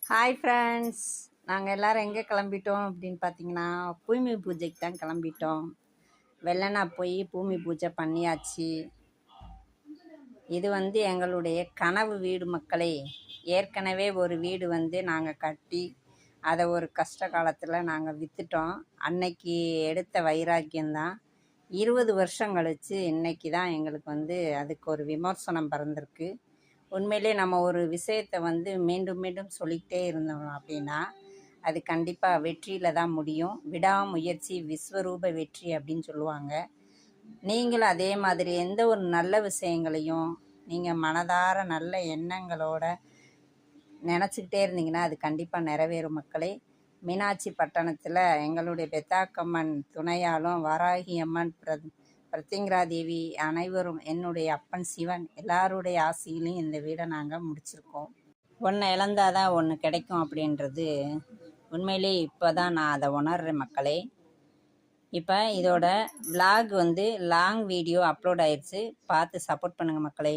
Hi friends, நாங்கள் எல்லோரும் எங்கே கிளம்பிட்டோம் அப்படின்னு பார்த்தீங்கன்னா, பூமி பூஜைக்கு தான் கிளம்பிட்டோம். வெள்ளனா போய் பூமி பூஜை பண்ணியாச்சு. இது எங்களுடைய கனவு வீடு மக்களே. ஏற்கனவே ஒரு வீடு நாங்கள் கட்டி அதை ஒரு கஷ்ட காலத்தில் நாங்கள் விற்றுட்டோம். அன்னைக்கு எடுத்த வைராக்கியம்தான் 20 வருஷம் கழித்து இன்னைக்கு தான் எங்களுக்கு அதுக்கு ஒரு விமர்சனம் பிறந்திருக்கு. உண்மையிலே நம்ம ஒரு விஷயத்தை மீண்டும் மீண்டும் சொல்லிக்கிட்டே இருந்தோம் அப்படின்னா அது கண்டிப்பாக வெற்றியில் தான் முடியும். விடாமுயற்சி விஸ்வரூப வெற்றி அப்படின்னு சொல்லுவாங்க. நீங்களும் அதே மாதிரி எந்த ஒரு நல்ல விஷயங்களையும் நீங்கள் மனதார நல்ல எண்ணங்களோட நினச்சிக்கிட்டே இருந்தீங்கன்னா அது கண்டிப்பாக நிறைவேறும் மக்களே. மீனாட்சி பட்டணத்தில் எங்களுடைய பெத்தாக்கம்மன் துணையாலும் வாராகி அம்மன் பிரத்திங்கரா தேவி அனைவரும் என்னுடைய அப்பன் சிவன் எல்லாருடைய ஆசையிலையும் இந்த வீடை நாங்கள் முடிச்சிருக்கோம். ஒன்று இழந்தாதான் ஒன்று கிடைக்கும் அப்படின்றது உண்மையிலே இப்போ தான் நான் அதை உணர்றேன் மக்களே. இப்போ இதோட விலாக் லாங் வீடியோ அப்லோட் ஆயிடுச்சு. பார்த்து சப்போர்ட் பண்ணுங்கள் மக்களே.